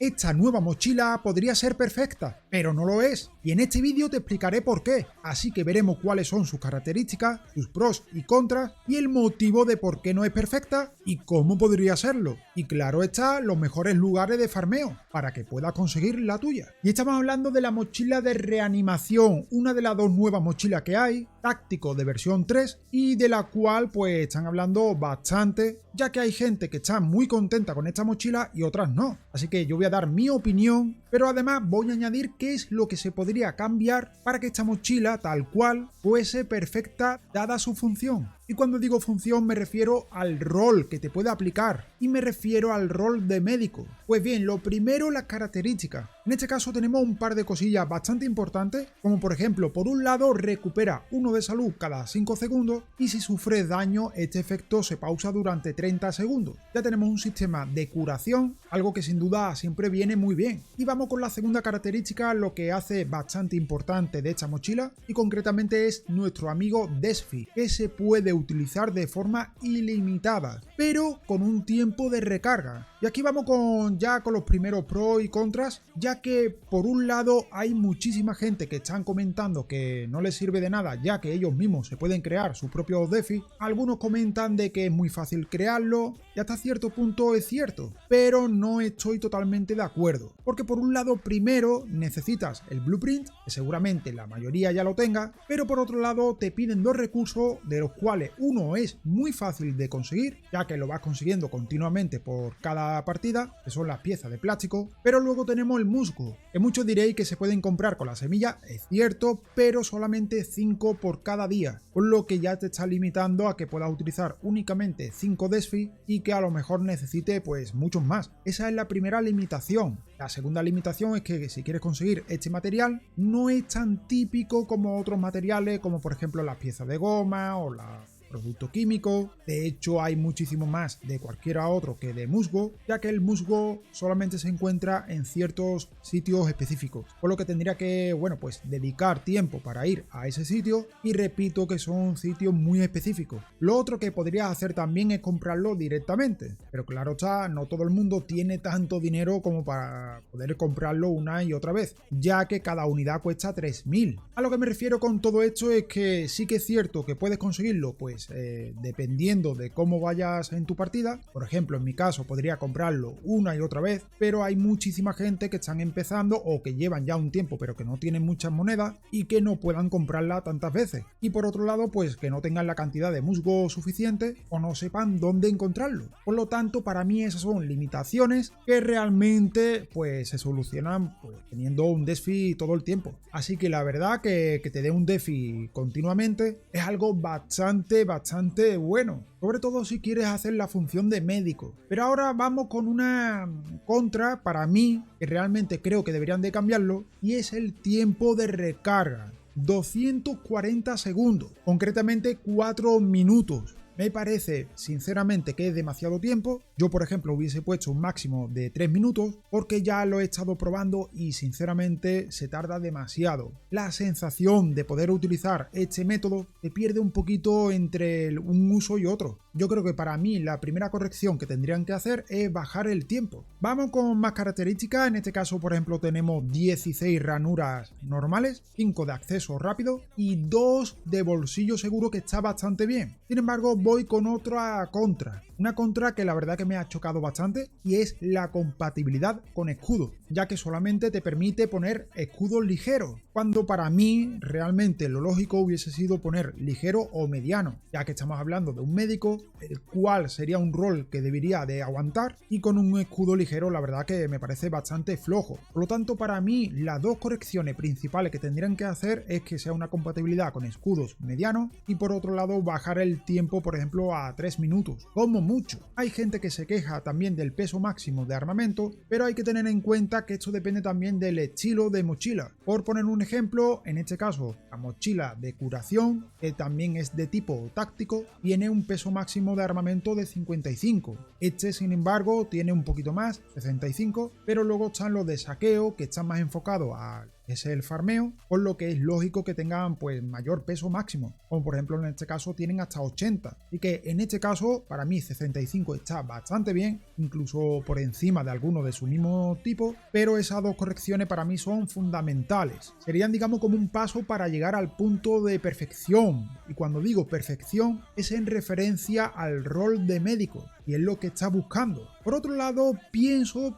esta nueva mochila podría ser perfecta, pero no lo es, y en este vídeo te explicaré por qué, así que veremos cuáles son sus características, sus pros y contras, y el motivo de por qué no es perfecta y cómo podría serlo, y claro está, los mejores lugares de farmeo, para que puedas conseguir la tuya. Y estamos hablando de la mochila de reanimación, una de las dos nuevas mochilas que hay, táctico de versión 3, y de la cual pues están hablando bastante, ya que hay gente que está muy contenta con esta mochila y otras no. Así que yo voy a dar mi opinión, pero además voy a añadir qué es lo que se podría cambiar para que esta mochila tal cual fuese perfecta dada su función. Y cuando digo función me refiero al rol que te puede aplicar y me refiero al rol de médico. Pues bien, lo primero, las características. En este caso tenemos un par de cosillas bastante importantes, como por ejemplo, por un lado recupera 1 de salud cada 5 segundos y si sufre daño este efecto se pausa durante 30 segundos. Ya tenemos un sistema de curación, algo que sin duda siempre viene muy bien. Y vamos con la segunda característica, lo que hace bastante importante de esta mochila y concretamente es nuestro amigo Desfi, que se puede utilizar de forma ilimitada, pero con un tiempo de recarga. Y aquí vamos ya con los primeros pros y contras, ya que por un lado hay muchísima gente que están comentando que no les sirve de nada, ya que ellos mismos se pueden crear sus propios Desfi. Algunos comentan de que es muy fácil crearlo, y hasta cierto punto es cierto, pero no estoy totalmente de acuerdo, porque por un lado primero necesitas el blueprint, que seguramente la mayoría ya lo tenga, pero por otro lado te piden dos recursos, de los cuales uno es muy fácil de conseguir, ya que lo vas consiguiendo continuamente por cada partida, que son las piezas de plástico, pero luego tenemos el musgo, que muchos diréis que se pueden comprar con la semilla, es cierto, pero solamente 5 por cada día, por lo que ya te está limitando a que puedas utilizar únicamente 5 Desfi y que a lo mejor necesite pues muchos más. Esa es la primera limitación. La segunda limitación es que si quieres conseguir este material no es tan típico como otros materiales, como por ejemplo las piezas de goma o la producto químico. De hecho hay muchísimo más de cualquiera otro que de musgo, ya que el musgo solamente se encuentra en ciertos sitios específicos, por lo que tendría que, bueno, pues dedicar tiempo para ir a ese sitio, y repito que son sitios muy específicos. Lo otro que podrías hacer también es comprarlo directamente, pero claro está, no todo el mundo tiene tanto dinero como para poder comprarlo una y otra vez, ya que cada unidad cuesta 3000. A lo que me refiero con todo esto es que sí que es cierto que puedes conseguirlo pues dependiendo de cómo vayas en tu partida. Por ejemplo, en mi caso podría comprarlo una y otra vez, pero hay muchísima gente que están empezando o que llevan ya un tiempo pero que no tienen muchas monedas y que no puedan comprarla tantas veces. Y por otro lado, pues que no tengan la cantidad de musgo suficiente o no sepan dónde encontrarlo. Por lo tanto, para mí esas son limitaciones que realmente pues se solucionan pues, teniendo un Desfi todo el tiempo. Así que la verdad que te dé un Desfi continuamente es algo bastante bueno, sobre todo si quieres hacer la función de médico. Pero ahora vamos con una contra para mí, que realmente creo que deberían de cambiarlo, y es el tiempo de recarga. 240 segundos, concretamente 4 minutos. Me parece sinceramente que es demasiado tiempo. Yo por ejemplo hubiese puesto un máximo de 3 minutos porque ya lo he estado probando y sinceramente se tarda demasiado. La sensación de poder utilizar este método se pierde un poquito entre un uso y otro. Yo creo que para mí la primera corrección que tendrían que hacer es bajar el tiempo. Vamos con más características. En este caso por ejemplo tenemos 16 ranuras normales, 5 de acceso rápido y 2 de bolsillo seguro, que está bastante bien. Sin embargo voy con otra contra, una contra que la verdad que me ha chocado bastante, y es la compatibilidad con escudo, ya que solamente te permite poner escudos ligeros, cuando para mí realmente lo lógico hubiese sido poner ligero o mediano, ya que estamos hablando de un médico, el cual sería un rol que debería de aguantar, y con un escudo ligero la verdad que me parece bastante flojo. Por lo tanto, para mí las dos correcciones principales que tendrían que hacer es que sea una compatibilidad con escudos medianos y por otro lado bajar el tiempo, por ejemplo a 3 minutos, como mucho. Hay gente que se queja también del peso máximo de armamento, pero hay que tener en cuenta que esto depende también del estilo de mochila. Por poner un ejemplo, en este caso la mochila de curación, que también es de tipo táctico, tiene un peso máximo de armamento de 55. Este sin embargo tiene un poquito más, 65, pero luego están los de saqueo, que están más enfocados al es el farmeo, por lo que es lógico que tengan pues mayor peso máximo, como por ejemplo en este caso tienen hasta 80, y que en este caso para mí 65 está bastante bien, incluso por encima de alguno de su mismo tipo, pero esas dos correcciones para mí son fundamentales, serían digamos como un paso para llegar al punto de perfección, y cuando digo perfección es en referencia al rol de médico, y es lo que está buscando. Por otro lado, pienso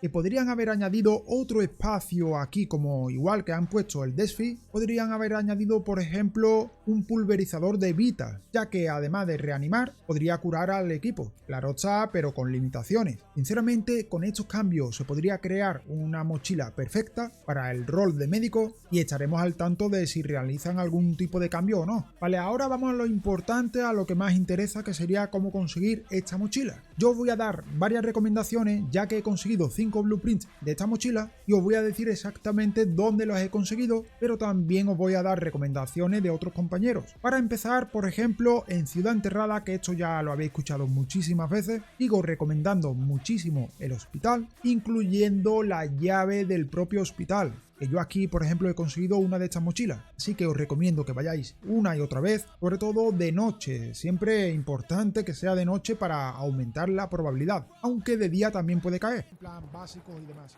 que podrían haber añadido otro espacio aquí, como igual que han puesto el Desfi, podrían haber añadido por ejemplo un pulverizador de vitas, ya que además de reanimar, podría curar al equipo. Claro está, pero con limitaciones. Sinceramente, con estos cambios se podría crear una mochila perfecta para el rol de médico y estaremos al tanto de si realizan algún tipo de cambio o no. Vale, ahora vamos a lo importante, a lo que más interesa, que sería cómo conseguir esta mochila. Yo os voy a dar varias recomendaciones, ya que he conseguido 5 blueprints de esta mochila y os voy a decir exactamente dónde los he conseguido, pero también os voy a dar recomendaciones de otros compañeros. Para empezar, por ejemplo, en Ciudad Enterrada, que esto ya lo habéis escuchado muchísimas veces, sigo recomendando muchísimo el hospital, incluyendo la llave del propio hospital, que yo aquí por ejemplo he conseguido una de estas mochilas, así que os recomiendo que vayáis una y otra vez, sobre todo de noche, siempre es importante que sea de noche para aumentar la probabilidad, aunque de día también puede caer. En plan básicos y demás,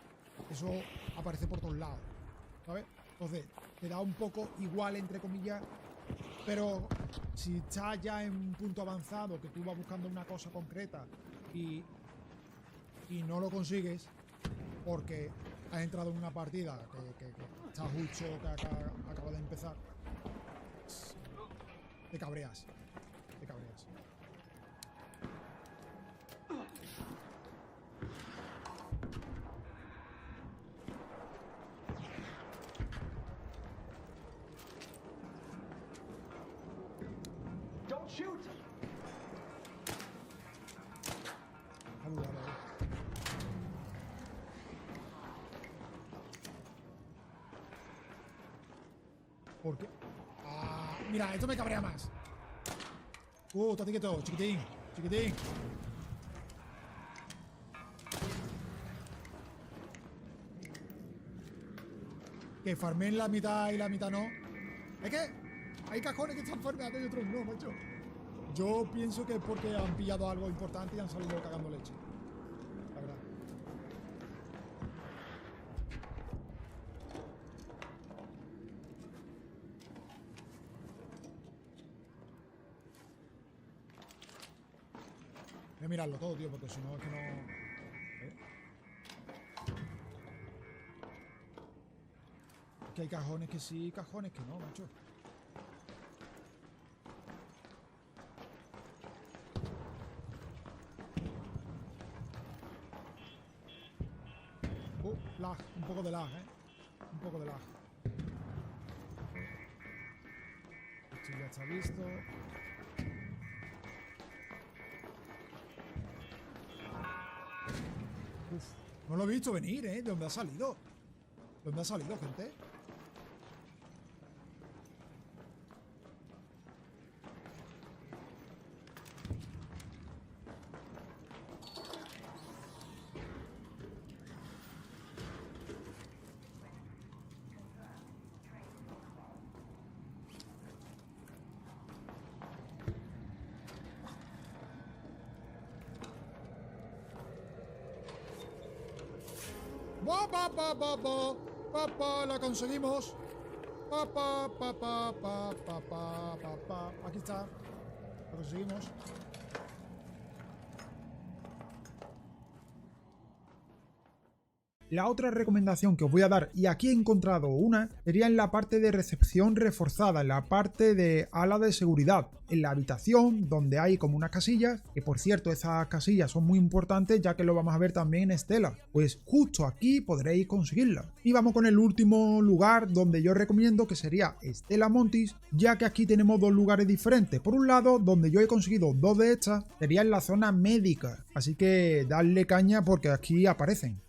eso aparece por todos lados, ¿sabes? Entonces, te da un poco igual entre comillas, pero si estás ya en un punto avanzado, que tú vas buscando una cosa concreta y no lo consigues, porque has entrado en una partida que está justo, que acaba de empezar, te cabreas. Don't shoot! ¿Por qué? Ah, mira, esto me cabrea más. Estate quieto, chiquitín. Que farmen la mitad y la mitad no. Es que hay cajones que están farmeando y otros no, macho. Yo pienso que es porque han pillado algo importante y han salido cagando leche. La verdad. Voy a mirarlo todo, tío, porque si no es que no... Que hay cajones que sí, cajones que no, macho. Lag, un poco de lag, un poco de lag. Esto ya está visto. Uf, no lo he visto venir, ¿de dónde ha salido? ¿De dónde ha salido, gente? La conseguimos. Aquí está. Lo conseguimos. La otra recomendación que os voy a dar, y aquí he encontrado una, sería en la parte de recepción reforzada, en la parte de ala de seguridad, en la habitación donde hay como unas casillas, que por cierto esas casillas son muy importantes ya que lo vamos a ver también en Estela, pues justo aquí podréis conseguirla. Y vamos con el último lugar donde yo recomiendo, que sería Estela Montis, ya que aquí tenemos dos lugares diferentes. Por un lado, donde yo he conseguido dos de estas, sería en la zona médica, así que dadle caña porque aquí aparecen.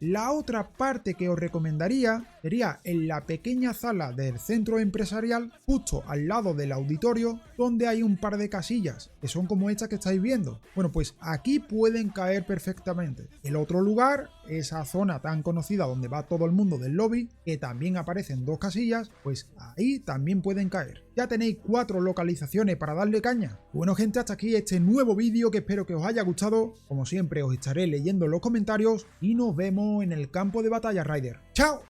La otra parte que os recomendaría sería en la pequeña sala del centro empresarial, justo al lado del auditorio, donde hay un par de casillas, que son como estas que estáis viendo. Bueno, pues aquí pueden caer perfectamente. El otro lugar, esa zona tan conocida donde va todo el mundo del lobby, que también aparecen 2 casillas, pues ahí también pueden caer. Ya tenéis 4 localizaciones para darle caña. Bueno gente, hasta aquí este nuevo vídeo que espero que os haya gustado. Como siempre os estaré leyendo los comentarios y nos vemos en el campo de batalla, Rider. ¡Chao!